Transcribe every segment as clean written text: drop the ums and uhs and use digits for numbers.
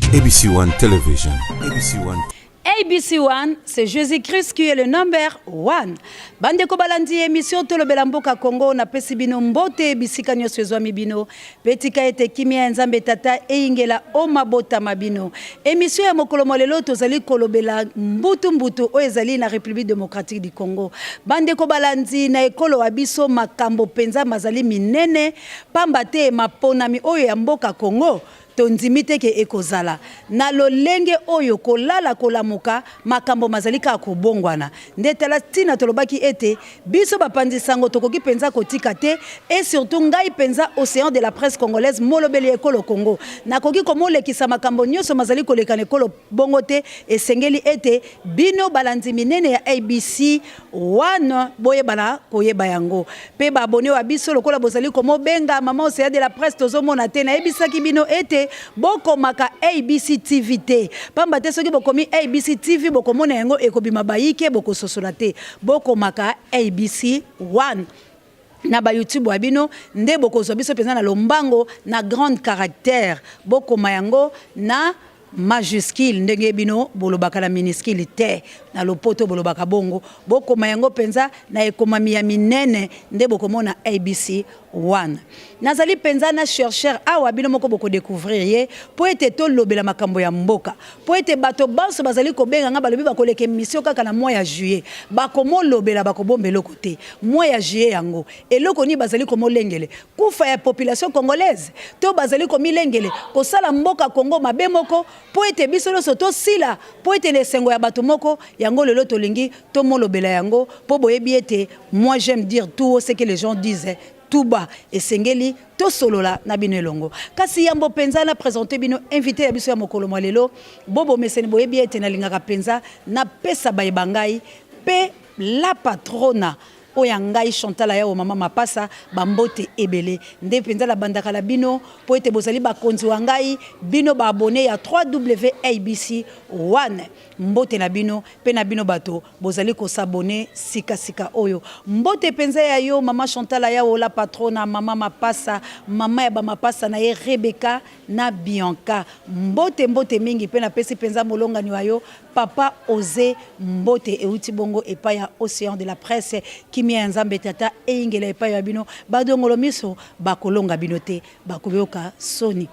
ABC One Television. ABC One. ABC One, c'est Jésus-Christ qui est le number one. Bande ko balandi émission tolobela mboka Congo na pesi bino mbote bisika nyonso ezwami bino. Petika ete kimia nzambe tata eingela o mabota mabino. Émission ya mokolo molelo tozali kolobela mbutu o ezali na République démocratique du Congo. Bande ko balandi na ekolo abiso makambo penza mazali minene pamba te maponami oyo ya mboka Congo. Tondimite ke ekozala na lolenge oyo kolala kolamuka makambo mazalika kobongwana ndetala tina tolobaki ete biso bapandi sango tokoki penza kotika te et surtout ngai penza océan de la presse congolaise molobeli ekolo Congo nakoki komolekisa makambo nyonso mazali kolekana ekolo bongo te esengeli ete bino balandi minene ya ABC One boye bana koyeba yango pe ba abonné wa biso lokola bozali komobenga mama océan de la presse tozomona te na ebisaki bino ete boko maka ABC TV te pamba te soki bokomi ABC TV bokomona yango ekobima bayike boko sosola te boko maka ABC One na ba YouTube wabino nde boko zo biso peza na lombango na grande caractère boko mayango na majuscule ndenge bino bolobaka na minuscule te na lopoto bolobaka bongo boko mayango penza na ekomami ya minene nde bokomona ABC One nazali penza na chercheur awa bino moko boko découvrir ye po ete to lobela makambo ya mboka po ete bato banso bazali kobenga nga balobi bakoleka émission kaka na mois ya juillet bakomo lobela bakobombela kote mois ya juillet yango eloko ni bazali komo lengele kufa ya population congolaise to bazali komi lengele kosala mboka Congo mabe moko po ete biso loso to sila po ete lesengo ya bato moko yango lelo tolingi to molobela yango po boyebi ete moi j'aime dire tout ce que les gens disent tout bas et sengeli to solola na bino elongo kasi yambo penza na présenter bino invité ya biso ya mokolo malelo bobo meseni boyebi ete na lingaka penza na pesa bayebangai pe la patrona oyangai Chantal ya mama mapasa bambote ebele nde penza la bandaka la bino po ete bozali bakonzi wangai bino ba abonné ya 3W ABC One mbote na bino pe na bino bato bozali ko s'abonner sika oyo mbote penza ya yo mama Chantal ya la patrona mama mapasa mama ya ba mapasa na ye Rebecca na Bianca mbote mingi pe na pesi penza molonga ni wayo papa Osé mbote euti bongo epa ya océan de la presse kimia nzambe tata eingela epa ya bino badongolo miso bakolonga bino te bakoyoka soni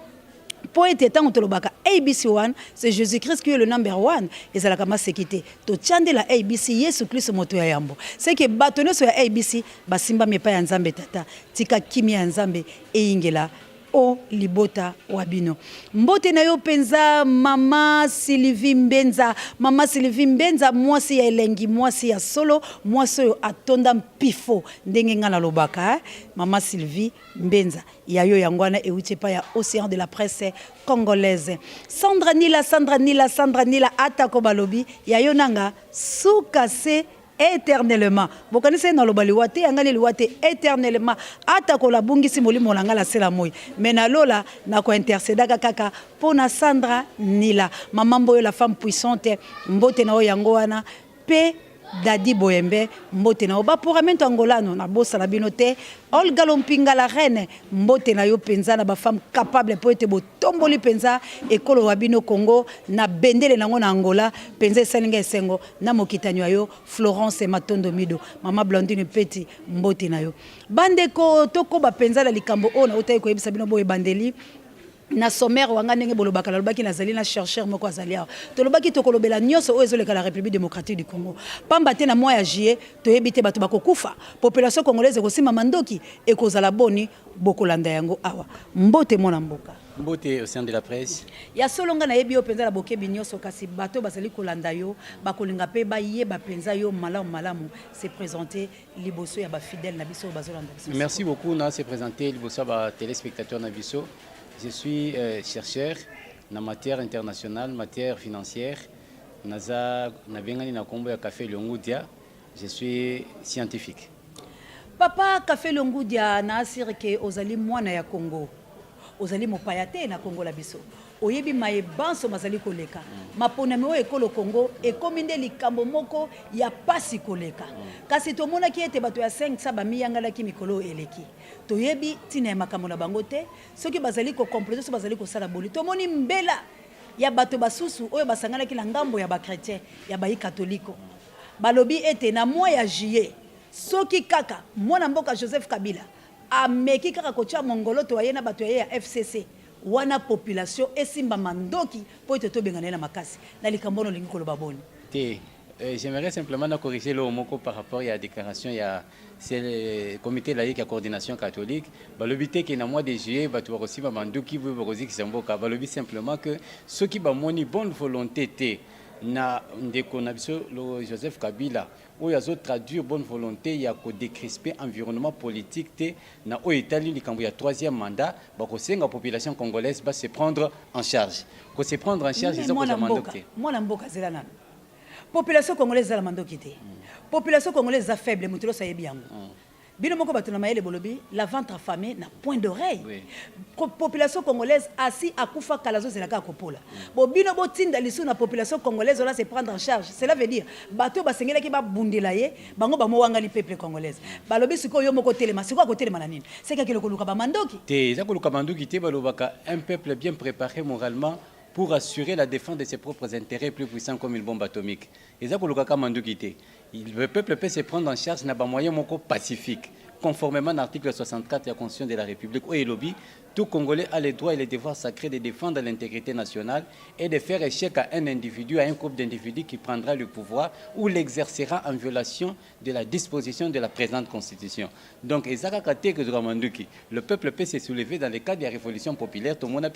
poète tant tolobaka ABC One c'est Jésus-Christ qui est le number one et ça la kama sekité to tchande la ABC Yesu Christ moto ya yambo c'est que batono so ya ABC basimba mepa ya nzambe tata tika kimia nzambe eingela o libota wabino mbote na yo penza mama Sylvie Mbenza mwasi ya elengi mwasi ya solo mwasi yo atonda mpifo ndenge nga na lobaka mama Sylvie Mbenza ya yo yangwana euti pa ya océan de la presse congolaise Sandra Nila atako balobi ya yo nanga sukase éternellement bokanise na lobali wate yangani liwate éternellement atako la bungisi molimo na ngala sela moyi mena lola na ko intercédaka kaka pona Sandra Nila maman boyo la femme puissante mbote na o yango wana pe Dadi Boyembe mbote na oba pour amento angolano na bossa la binote Olga Lompinga la reine mbote na yo penza na ba femme capable po ete bo tomboli penza ekolo wabino Congo na bendele nango na Angola penza esalinga esengo na mokitanyo yo Florence Matondo Mido mama Blandine Peti mbote na yo bandeko toko ba penza la likambo ona otayi ko yebisa bino boye bandeli na sommaire wanga ndenge bolobaka lobaki nazali na chercheur moko azali awa tolobaki tokolobela nyonso oyo ezoleka la République démocratique du Congo pamba te na mois ya juillet toyebi te bato bakokufa population congolaise ekosima mandoki ekozala boni bokolanda yango awa mbote mona mboka mbote au sein de la presse ya solonga na yebi yo penza la bokebi nyonso kasi bato bazali kolanda yo bakolinga pe bayeba penza yo malamu c'est présenter liboso ya ba fidèle na biso bazolanda biso. Merci beaucoup na se présenter liboso ba téléspectateurs na biso. Je suis chercheur en matière internationale, matière financière. Naza nabengani na kombo ya Café Longudia. Je suis scientifique. Papa Café Longudia na asirike ozali mwana ya Congo. Ozali mopayate na Congo la biso. Oyebi maye banso mazali koleka. Mapona mewo ekolo Congo ekominde likambo moko ya pasi koleka. Kasi tomona ki ete bato ya 5 saba miyangala ki mikolo eleki. Toyebi tina ya makambo na bango te. Soki bazali ko compléter so bazali ko sala boli. Tomoni mbela ya bato basusu oyo basangana ki na ngambo ya ba chrétien ya ba catholique balobi ete na mois ya juillet soki kaka mwana mboka Joseph Kabila ameki kaka kocha mongolo to ayena bato ya FCC wana population esimba mandoki po ete to bengana na makasi na likambono lingi koloba boni te. J'aimerais simplement corriger le mot par rapport à la déclaration. C'est le comité laïque à coordination catholique. Le but est que dans le mois de juillet, il y a aussi qui veut le but simplement que ceux qui ont une bonne volonté, na le Joseph Kabila, où il y a traduire bonne volonté, il y a décrisper environnement politique, na au Italie, il y a troisième mandat, la population congolaise va se prendre en charge. Pour se prendre en charge, ils ont besoin population congolaise la mandoki te. Population congolaise est faible, mutilo sa yebi yango. Bino moko bato na mayele bolobi, la ventre affamé na point d'oreille. Population congolaise assis à kufa kalazo zelaka kopola. Bo bino bo tinda lisu na population congolaise on se prendre en charge. Cela veut dire bato basengela ki ba bundela ye, bango ba mo wanga li peuple congolaise. Balobi siko yo moko telema, siko ko telema na nini? C'est que lokoluka ba mandoki. Te, za koluka mandoki te balobaka un peuple bien préparé moralement pour assurer la défense de ses propres intérêts plus puissants comme une bombe atomique. Et ça, le peuple peut se prendre en charge dans un moyen pacifique, conformément à l'article 64 de la Constitution de la République, où il lobby, tout Congolais a les droits et les devoirs sacrés de défendre l'intégrité nationale et de faire échec à un individu, à un groupe d'individus qui prendra le pouvoir ou l'exercera en violation de la disposition de la présente Constitution. Donc, le peuple peut se soulever dans le cadre de la révolution populaire, tout le monde a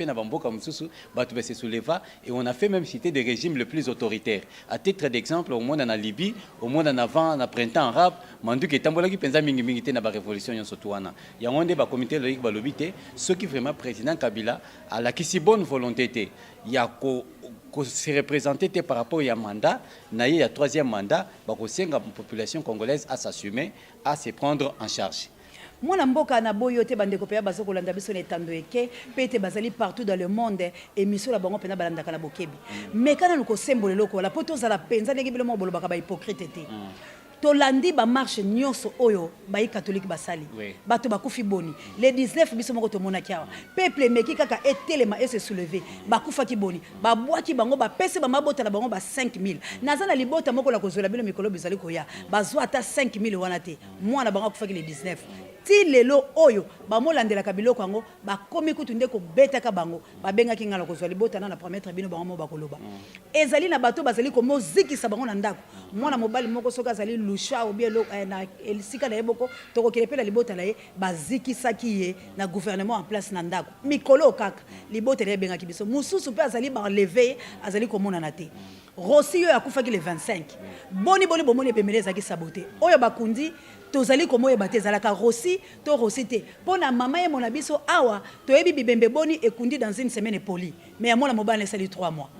se soulever et on a fait même citer des régimes les plus autoritaires. À titre d'exemple, au monde en Libye, au monde en avant, en printemps arabe, Manduki est tambola qui pense à mingi na ba révolution yon sotuana. Il y a un des comité loïque balobité, ceux qui vraiment président Kabila a la qui bonne volonté. Il y a se représenter par rapport à un mandat, il y a troisième mandat, la population congolaise à s'assumer, à se prendre en charge. Moi, je na boyo te bande kopea baso kolanda biso na tando eke pete bazali partout dans le monde et miso la bango pena balanda kana bokebi. Mais kana nuko symbole loko la poto za la penza ndenge bilo mo boloba ka ba hypocrite te. Tolandi ba marche nyonso oyo ba catholique basali. Bato bakufi boni. Les 19 biso moko to mona kiawa. Peuple meki kaka etelema et se soulever. Bakufa ki boni. Ba boaki bango ba pese ba mabota na bango ba 5000. Nazana libota moko la kozola bilo mikolo bizali koya. Bazwa ata 5000 wana te. Mwana bango kufa ki les 19. Ti lelo oyo ba molandela kabilo kwango ba komi kutunde ko beta ka bango ba benga ki ngala kozwa libota na promettre bino bango mo bakoloba. Ezali na bato bazali ko moziki sa bango na ndako. Mwana mobali moko soka zali lusha ou bien na elisika na yeboko toko kelepela libota na ye baziki saki ye na gouvernement en place na ndako. Mikolo kaka libota na benga ki biso. Mususu pe azali ba lever azali ko mona na te. Rossi yo akufa ki le 25. Boni bomoni pemeleza ki saboter. Oyo bakundi tozali komoye batezala ka Rossi to Rossi te pona mama ye mona biso awa to yebi bibembe boni ekundi dans une semaine poli mais amona mobana sali 3 mois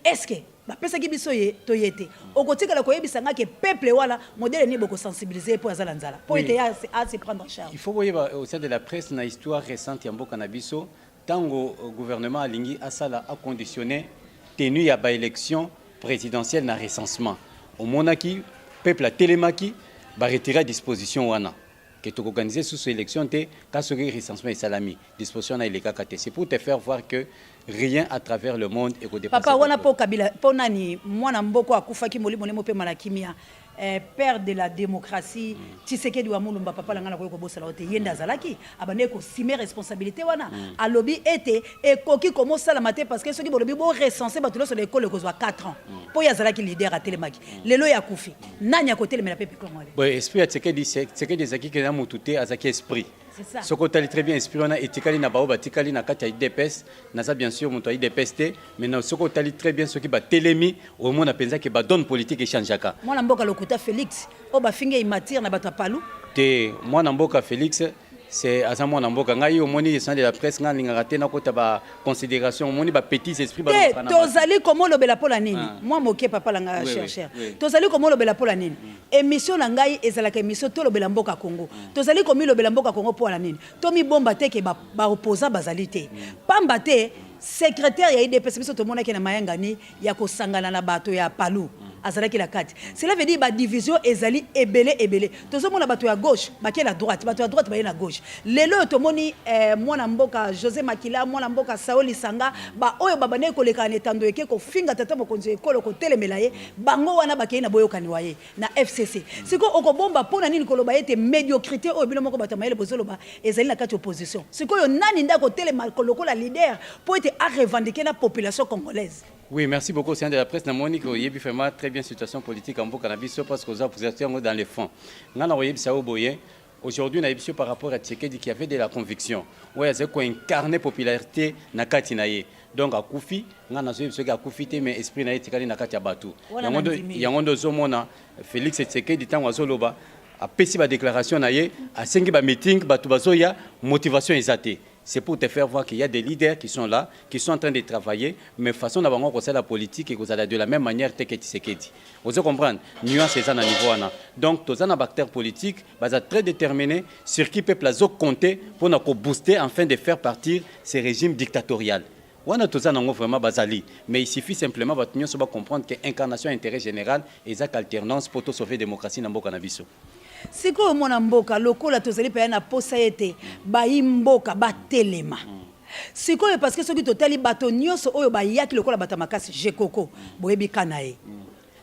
est-ce que ba pesa ki biso ye to yete okotika la koyebisa ngake peuple wala modèle ni boko sensibiliser pour azala nzala pour ete à se prendre en charge. Il faut voir au sein de la presse na histoire récente ya mboka na biso tango gouvernement alingi asala a conditionné tenue ya ba élection présidentielle na recensement au monaki peuple a télémaki va retirer à disposition wana que tu organiser sous élection te kasori recensement et salami disposition na ileka kate c'est pour te faire voir que rien à travers le monde est dépasser papa wana po kabila po nani mwana mboko akufaki molimo ne mope malakimia père de la démocratie Tshisekedi wa Mulumba papa langa na ko bosala ote yenda zalaki abane ko simer responsabilité wana alobi ete e koki komo sala maté parce que ceux qui bolobi bo recenser batulo sur l'école ko 4 ans po ya zalaki leader a telemaki lelo ya kufi nani a côté le mena pepe comme bon esprit à Tshisekedi zaki ke na mutute azaki esprit. Ce qu'on a très bien inspiré, on a étikali na baoba, tikali na kati IDPS, naza bien sûr mon IDPS te, mais non ce qu'on a très bien ce qui ba télémi au monde a pensé que ba donne politique et changeaka. Moi na mboka lokuta Félix, o ba finge imatir na bata palu. Te moi na mboka Félix c'est à ça mon amboka ngai au moni sein de la presse nga linga raté na kota ba considération moni ba petits esprits ba na tozali komo lobela pola nini moi moke papa langa chercheur tozali komo lobela pola nini émission na ngai ezalaka émission to lobela mboka Congo tozali komi lobela mboka Congo pola nini to mi bomba te ke ba opposant bazali te pamba te secrétaire ya IDPS biso to mona ke na mayanga ni ya kosangana na bato ya palu azalaki la kati. Cela veut dire ba division ezali ebele. Tozomona bato ya gauche, bakie la droite, bato ya droite baye na gauche. Lelo tomoni mwana mboka José Makila, mwana mboka Saoli Sanga, ba oyo babane koleka na etando eke ko finga tata mokonzi ekolo ko telemela ye, bango wana bakie na boyokani waye na FCC. Siko okobomba pona nini koloba ete médiocrité oyo bino moko batamayele bozoloba ezali na kati opposition. Siko yo nani ndako telema koloko la leader pour être à revendiquer la population congolaise. Oui, merci beaucoup, c'est un de la presse. Monique, il y a très bien situation politique en cannabis parce que vous avez dans les fonds. Aujourd'hui, on a par rapport à Tshisekedi qui avait de la conviction. Oui, c'est quoi incarner popularité na Katinaye. Donc à Koufi, on a ceux qui a Koufi mais esprit na Tshisekedi na Katia Batu. Il y a un de Félix Tshisekedi tant Wazoloba a péci la déclaration naie a 5 meeting Batu Bazoya motivation exatée. C'est pour te faire voir qu'il y a des leaders qui sont là, qui sont en train de travailler, mais façon d'avoir conseil la politique et que vous allez de la même manière que Tshisekedi. Vous comprenez? Nuance est à niveau. Donc, tous les acteurs politiques sont très déterminés sur qui peut compter pour nous booster afin de faire partir ces régimes dictatoriaux. On a tous vraiment basali, mais il suffit simplement de comprendre que l'incarnation intérêt général et ça alternance pour sauver la démocratie dans le cannabis. Siko mwana mboka lokola tozali pe na posa ete ba imboka ba telema. Siko parce que soki totali bato nyonso oyo ba yaki lokola bata makasi jekoko boyebi kanae.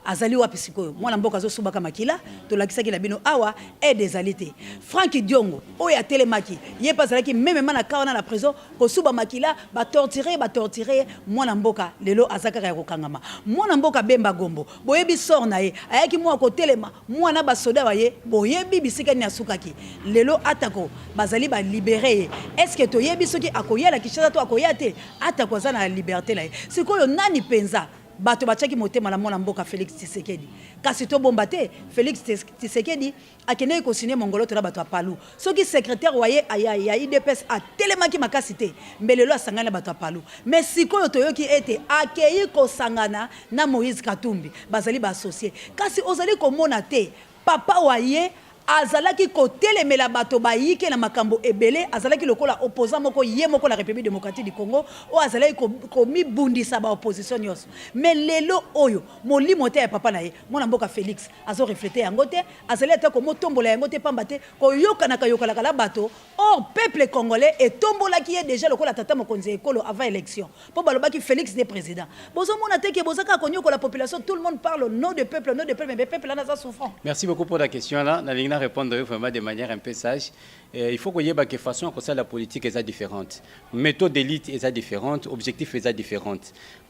Azali wapi sikoyo mwana mboka zo subaka makila to lakisaki la bino awa et des alités Franck Diongo oyo ya telemaki ye pasaki même mana kaona na prison ko suba makila ba torturer mwana mboka lelo azaka ya kokangama mwana mboka Bemba Gombo boyebi sor na ye ayaki mwa ko telema mwana ba soda wa ye boyebi bisika ni asukaki lelo atako bazali ba libérer est-ce que to yebi soki akoyela kishasa to akoyate atako za na liberté la ye sikoyo nani penza bato bachaki motema la mwana mboka Félix Tshisekedi kasi to bombate Félix Tshisekedi akene ko signer mongoloto na bato apalu soki secrétaire waye ya IDPS a telemaki makasite mbelelo asangana bato apalu mais sikoyo toyoki ete akei ko sangana na Moïse Katumbi bazali ba associé kasi ozali ko mona te papa waye azalaki kotelemela bato bayike na makambo ebele azalaki lokola opposant moko ye moko la République démocratique du Congo o azalaki komi bundisa ba opposition nyos mais lelo oyo molimo te ya papa na ye mwana mboka Félix azo refléter yango te azali ata ko motombola yango te pamba te ko yokana kala bato or peuple congolais et tombola qui est déjà lokola tata mokonzi ekolo avant élection po balobaki Félix des président bozo mona te ke bozaka konyoka la population tout le monde parle au nom de peuple mais peuple là na souffrant. Merci beaucoup pour la question là na répondre vraiment de manière un peu sage. Il faut que y ait des façons comme ça la politique est différente. Méthode d'élite est différente, objectif est différent.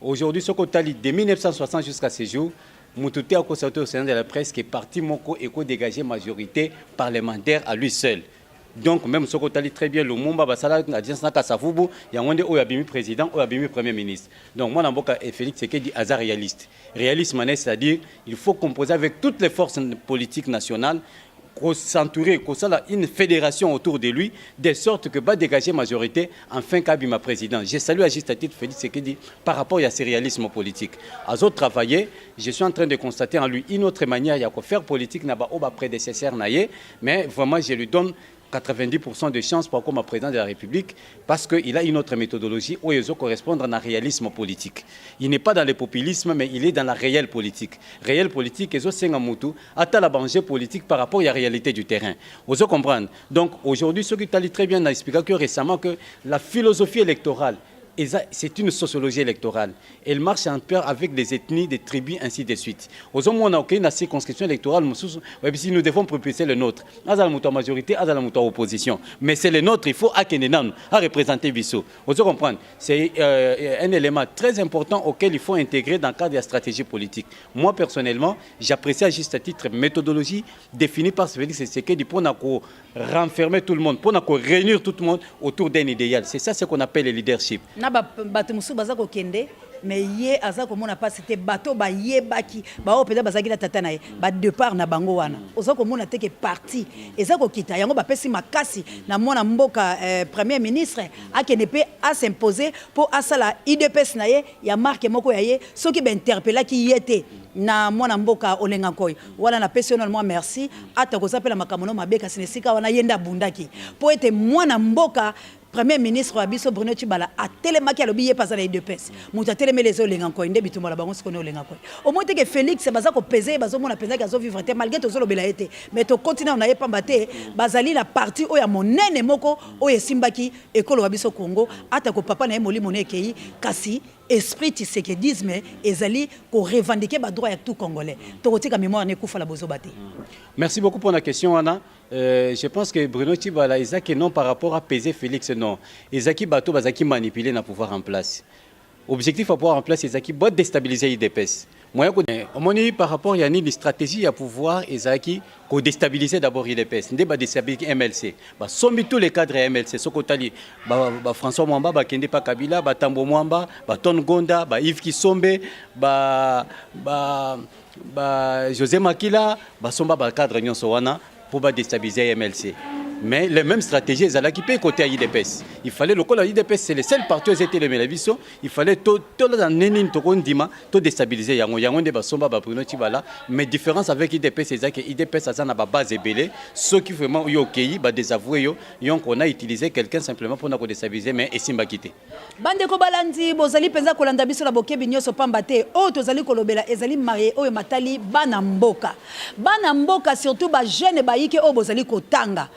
Aujourd'hui, ce qu'on a dit de 1960 jusqu'à ce jour, Moutouté a constaté au sein de la presse que parti Moko éco dégagé majorité parlementaire à lui seul. Donc même ce qu'on a dit très bien, le Mumba Basala a dit ça Kasavubu, il y a un de Oyabimi président, Oyabimi premier ministre. Donc moi Namboka et Félix Tshisekedi hasard réaliste. Réalisme c'est-à-dire il faut composer avec toutes les forces politiques nationales. S'entourer, une fédération autour de lui, de sorte que va dégager majorité, enfin Kabima président. Je salue à juste titre Félix Tshisekedi par rapport à ce réalisme politique. À autres travailler, je suis en train de constater en lui une autre manière, il y a quoi faire politique, n'a pas prédécesseur, mais vraiment je lui donne 90% de chances pour comme président de la République parce qu'il a une autre méthodologie où il doit correspondre à un réalisme politique. Il n'est pas dans le populisme, mais il est dans la réelle politique. Réelle politique, ils ont atteint la bange politique par rapport à la réalité du terrain. Vous comprenez? Donc aujourd'hui, ce qui t'a dit très bien a expliqué que récemment que la philosophie électorale, c'est une sociologie électorale. Elle marche en pair avec des ethnies, des tribus, ainsi de suite. Aujourd'hui, on a une circonscription électorale, si nous devons propulser le nôtre. À la majorité, à la opposition. Mais c'est le nôtre, il faut à représenter Bissau. Vous comprenez? C'est un élément très important auquel il faut intégrer dans le cadre de la stratégie politique. Moi, personnellement, j'apprécie à juste titre méthodologie définie par Félix Tshisekedi pour renfermer tout le monde, pour réunir tout le monde autour d'un idéal. C'est ça ce qu'on appelle le leadership. Bato musu baza ko kende mais ye aza ko mona pas c'était bateau ba ye baki ba o peda bazaki na tata na ye ba départ na bango wana oza ko mona te ke parti eza ko kita yango ba pesi makasi na mona mboka premier ministre akene pe a s'imposer pour asala IDPS na ye ya marque moko ya ye soki ba interpeller ki yete na mwana mboka olenga koy wana na personnellement merci ata ko sapela makamono mabeka sinesika wana yenda bundaki po ete mwana mboka Premier ministre wa biso Bruno Tshibala a telemaki alobi ye pas na UDPS muta teleme les olenga ko inde bitumba la bango sikono olenga ko au moins que Félix baza ko peser bazo mona penza kazo vivre te malgré to zolo bela été mais to continue on a pamba te bazali la partie oya monene moko oya simbaki ekolo wa biso Congo ata ko papa na ye molimo ne kei kasi esprit tisekedisme ezali ko revendiquer ba droit ya tout congolais to kotika mémoire ne kufa la bozo bate. Merci beaucoup pour la question, Anna. Je pense que Bruno Tshibala, Isaac, non par rapport à peser Félix, non. Isaac Bato, Bazaki manipulé na pouvoir en place. Objectif à pouvoir en place, Isaac, doit déstabiliser l'IDPS. Moi, par rapport à une stratégie à pouvoir, Isaac, pour déstabiliser d'abord l'IDPS. Nous devons déstabiliser MLC. Sommes tous les cadres MLC. Sokotali, François Mwamba, Kende Pakabila, Tambo Mwamba, Ton Gonda, Yves Kisombe, José Makila, Somba, cadre Nyonsowana, pour déstabiliser MLC. Mais les mêmes stratégies, elles allaient équiper côté à IDPS. Il fallait, le col à IDPS, c'est le seul parti où ils étaient les Mélaviso. Il fallait tout déstabiliser. Yango de Basomba, Bruno Tshibala. Mais différence avec IDPS, c'est que IDPS a une base ébélée. Ceux qui vraiment ont OK, désavoué, on a utilisé quelqu'un simplement pour nous déstabiliser, mais et simba quitter. Bande ko balandi bozali penza kolanda biso la bokebi nyoso pamba te o tozali kolobela ezali marié oyo matali bana mboka surtout ba jeune ba yike o bozali kotanga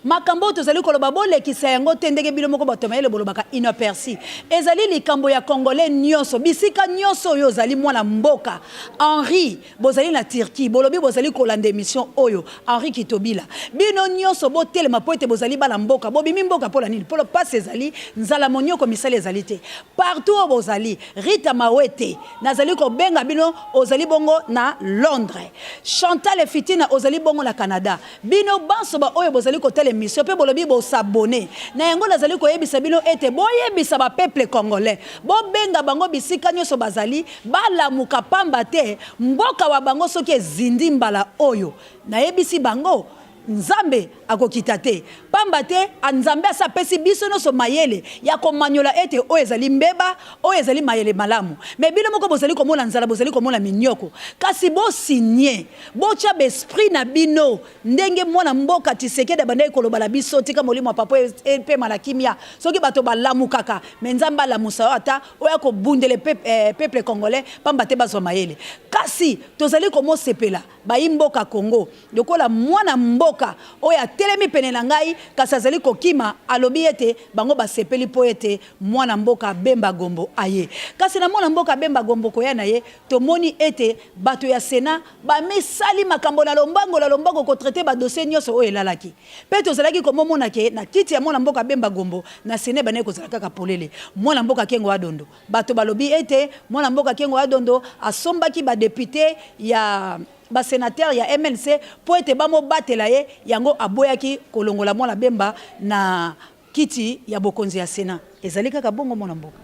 makambo tozali koloba bolekisa yango te ndenge bino moko bato mayele bolobaka inaperçu ezali likambo ya congolais nyonso bisika nyonso oyo ozali mwana mboka Henri bozali na Turquie bolobi bozali kolanda émission oyo Henri Kitobila bino nyonso botelema po ete bozali bana mboka bobimi mboka pola nini polo passe ezali nzala monyoko misali ezali te partout o bozali Rita Mawete nazali ko benga bino ozali bongo na Londres Chantal Fitina ozali bongo na Canada bino banso ba oyo bozali ko émission pe bolobi bo s'abonner na yango nazali ko yebisa bino ete boyebisa ba peuple congolais bo benga bango bisika nyoso bazali balamuka pamba te mboka wa bango soki ezindi mbala oyo na yebisi bango Nzambe akokita te pamba te Nzambe asapesi biso nyonso mayele ya komanyola ete oyo ezali mbeba oyo ezali mayele malamu mais bino moko bozali komona nzala bozali komona minyoko kasi bo signé bo tia esprit na bino ndenge mwana mboka Tshisekedi banda ekoloba la biso tika molimo papa pe malakimia soki bato balamu kaka mais Nzambe alamusa ata oyo kobundele peuple congolais pamba te bazwa mayele kasi tozali komo sepela ba imboka Congo lokola mwana mboka oya telemi pene na ngai kasi azali kokima alobi ete bango basepeli po ete mwana mboka Bemba Gombo aye kasi na mwana mboka Bemba Gombo koya na ye tomoni ete bato ya Sénat bamisali makambo na lombango ko traiter ba dossier nyonso oyo elalaki pe tozalaki komomona ke na kiti ya mwana mboka Bemba Gombo na Sénat banaye kozala kaka polele mwana mboka Kengo Adondo bato balobi ete mwana mboka Kengo Adondo asombaki ba député ya ba sénateur ya MLC po ete bamo batela ye yango aboyaki kolongola mwana Bemba na kiti ya bokonzi ya Sénat ezali kaka bongo mwana mboka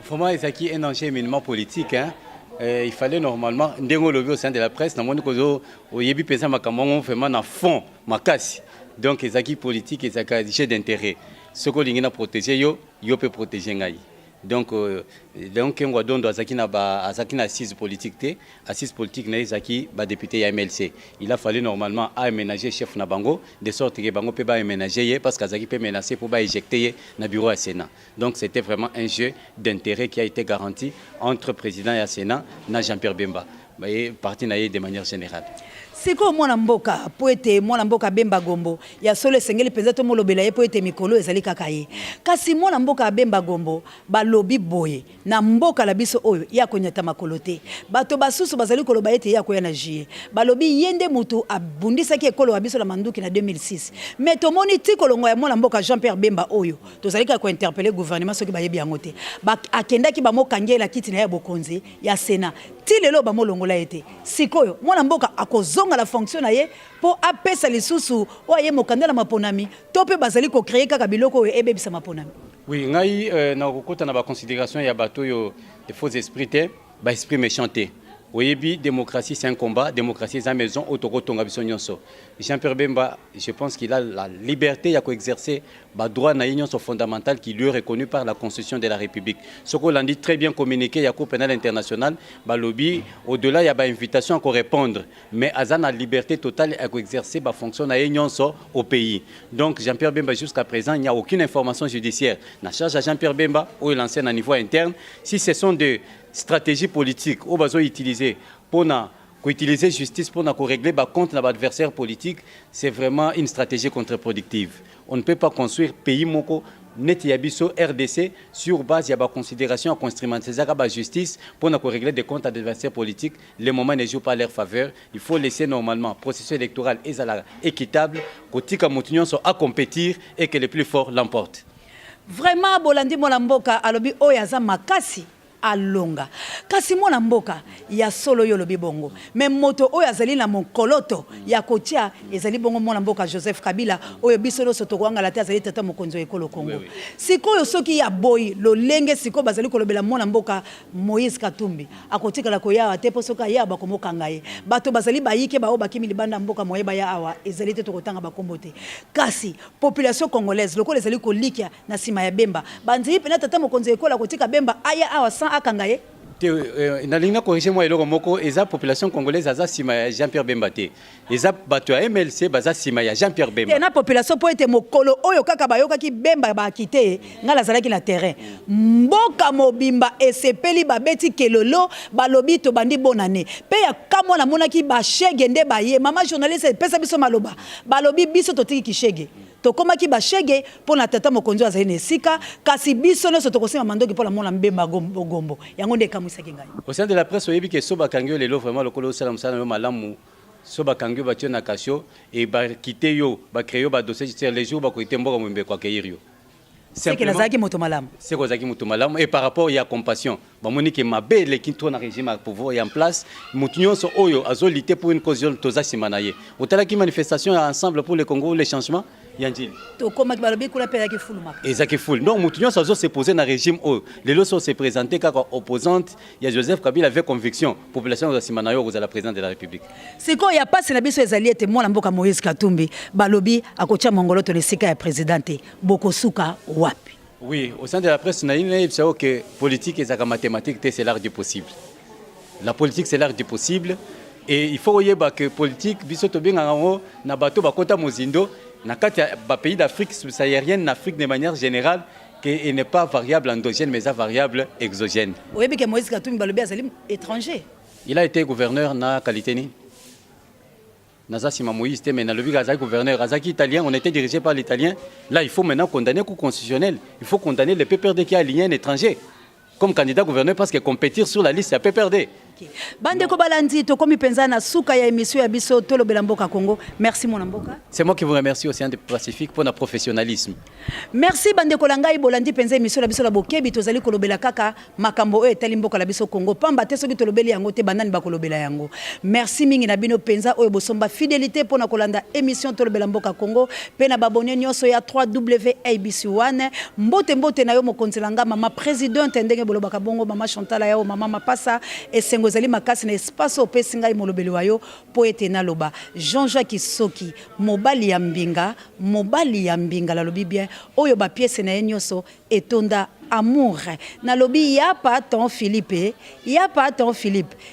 Vraiment ezaki un enjeu éminemment politique hein. Il fallait normalement ndengo lobi au sein de la presse na moni kozo oyebi pesa makambo vraiment na fond makasi donc ezaki politique ezaka jeu d'intérêt ce que lingina protéger yo peut protéger ngai. Donc Kengo Adondo azaki na assise politique te assise politique na ezaki ba député ya MLC il a fallu normalement aménager chef na bango de sorte que bango peut ba aménager parce qu'azaki peut menacer pour ba éjecter na bureau à Sénat donc c'était vraiment un jeu d'intérêt qui a été garanti entre président et Sénat na Jean-Pierre Bemba et parti na de manière générale. Siko mwana mboka po ete mwana mboka Bemba Gombo ya solo sengeli penza to molobela ye po ete mikolo ezali kaka ye kasi mwana mboka Bemba Gombo balobi boye na mboka la biso oyo ya konyata makolo te bato basusu bazali koloba ete ya koya na jie balobi yende mutu abundisaki ekolo wa biso la manduki na 2006 mais tomoni tikolongo ya mwana mboka Jean-Pierre Bemba oyo tozali ka ko interpeller gouvernement soki bayebi yango te akendaki bamokangela kiti na ya bokonzi ya Sénat ti lelo bamolongola ete sikoyo mwana mboka akozonga la fonction na ye po apesa lisusu oye mokandela maponami to pe bazali ko créer kaka biloko oyo ebebisa maponami. Oui ngai na kokota na ba considération ya bato yo de faux esprits te ba esprit méchanté Oyebi, démocratie, c'est un combat. Démocratie, c'est une maison. Jean-Pierre Bemba, je pense qu'il a la liberté d'exercer le droit fondamental qui lui est reconnu par la Constitution de la République. Ce qu'on a dit très bien communiqué, il y a la Cour pénale internationale, lobby, au-delà, il y a une invitation à répondre. Mais il y a la liberté totale d'exercer la fonction au pays. Donc, Jean-Pierre Bemba, jusqu'à présent, il n'y a aucune information judiciaire. La charge à Jean-Pierre Bemba, où il enseigne à niveau interne, si ce sont des stratégies politiques, où ils utiliser pour utiliser justice pour régler contre l'adversaire politique, c'est vraiment une stratégie contre-productive. On ne peut pas construire pays moko net yabiso RDC sur base de la considération à instrumentaliser la justice pour régler des comptes d'adversaires politiques. Les moments ne jouent pas à leur faveur. Il faut laisser normalement le processus électoral équitable, que à compétir et que les plus forts l'emportent. Vraiment, Bolandi Molamboka, alobi oyaza makasi. Alonga kasi mwana mboka ya solo yo lobi bongo mais moto oyo azali na mokoloto ya kotia ezali bongo mwana mboka Joseph Kabila oyo biso loso tokwanga la te azali tata mokonzo ekolo Kongo sikoyo soki ya boy lolenge siko bazali kolobela mwana mboka Moïse Katumbi akotika la koya te posoka ya bakomokanga ye bato bazali bayike ba obakimi libanda mboka moyeba ya awa ezali te tokotanga bakombote kasi population congolaise lokole ezali kolikia na sima ya Bemba banzi pena tata mokonzo ekolo akotika Bemba aya awa akangaye na linga corriger moi eloko moko eza population congolaise aza sima ya Jean-Pierre Bemba te eza bato ya MLC baza sima ya Jean-Pierre Bemba na population po ete mokolo oyo kaka bayoka ki Bemba ba kité ngala zalaki na terrain mboka mobimba esepeli babeti kelolo balobi to bandi bonane pe ya kamwa na mona ki ba shege nde baye mama journaliste pesa biso maloba balobi biso totiki kishege tokoma ki bashege pour na tata mokonzo azali nesika kasi biso no sotokosema mandoki pour la mona mbemba gombo yango nde kamwisa kingai au sein de la presse oyebi ke soba kangyo lelo vraiment lokolo salam salam malamu soba kangyo batio na kasho et ba kité yo ba créer ba dossier judiciaire les jours ba ko ite mboka mwembe kwa keir yo c'est que nazaki moto malamu c'est que zaki moto malamu et par rapport il y a compassion ba monique mabe le kinto na régime à pouvoir en place mutunyo so oyo azolité pour une cause toza simanaye otala ki manifestation ensemble pour le Congo les changements Yanjili. To koma balobi kula pe yaki full maka. Ezaki full. Donc mutunyo sazo se poser na régime o. Les loso se présenter comme opposante, il y a Joseph Kabila avec conviction. Population de Simanayo vous la présidente de la République. C'est quoi il y a pas c'est na biso ezali ete mwana mboka Moïse Katumbi balobi akocha mongoloto le sika ya présidente Bokosuka wapi. Oui, au sein de la presse na ine c'est que politique et la mathématique c'est l'art du possible. La politique c'est l'art du possible et il faut yeba que politique biso to benga ngo na bato bakota mozindo. Dans les pays d'Afrique subsaharienne, l'Afrique de manière générale, qu'il n'est pas variable endogène, mais variable exogène. Oui, mais Moïse Katumbi est étranger. Il a été gouverneur dans la qualité. Nazasima Moïse, mais dans le Gazaki gouverneur, Azaki italien, on était dirigé par l'italien. Là, il faut maintenant condamner le coup constitutionnel. Il faut condamner le PPRD qui a aligné un étranger comme candidat gouverneur parce que compétir sur la liste, c'est PPRD. Bande ko balandi to komi penza na suka ya émission ya biso tolo belamboka Congo. Merci mon mboka. C'est moi qui vous remercie Océan du Pacifique pour notre professionnalisme. Merci bande ko langai bolandi penza émission la biso la bokebi tozali kolobela kaka makambo e tali mboka la biso Congo pamba te soki tolobeli yango te banani ba kolobela yango. Merci mingi na bino penza oyo bosomba fidélité pour na kolanda émission tolo belamboka Congo pe na babonné nyonso ya 3WABC1 mbote na yo mokonzelanga mama présidente ndenge bolobaka bongo mama Chantal yao mama Mapasa et ngozali makasi na espace opesi ngai molobeli wayo po ete na loba Jean-Jacques Soki mobali ya mbinga la lobi bien oyo ba pièce na nyonso etonda amour na lobi ya pa ton Philippe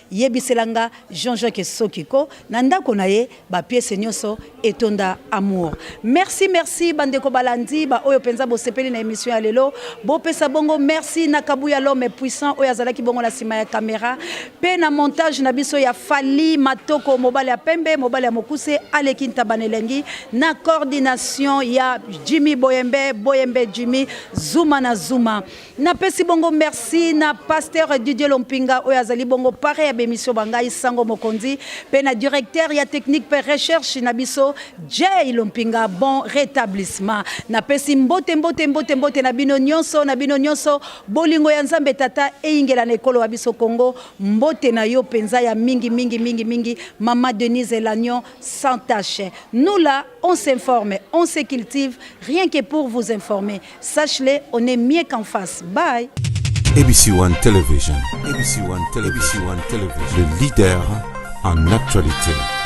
yebiselanga Jean-Jacques Sokiko na ndako na ye ba pièce nyonso etonda amour. Merci bandeko balandi ba oyo penza bo sepeli na émission ya lelo bo pesa bongo merci na Kabuya l'homme puissant oyo azalaki bongo na sima ya caméra pe na montage na biso ya Fali Matoko mobali ya pembe mobali ya mokuse Alekinta Banelengi na coordination ya Jimmy Boyembe Jimmy Zuma na Zuma na pesi bongo merci na pasteur Didier Lompinga oyo azali bongo pare ya bémission bangai sango mokonzi pe na directeur ya technique pe recherche na biso Jay Lompinga bon rétablissement na pesi mbote na bino nyonso bolingo ya Nzambe tata eingela na ekolo wa biso Congo mbote na yo penza ya mingi Maman Denise Elagnon sans tâche. Nous là on s'informe, on se cultive rien que pour vous informer. Sache-le, on est mieux qu'en face. Bye. ABC One Television. ABC One Television. Le leader en actualité.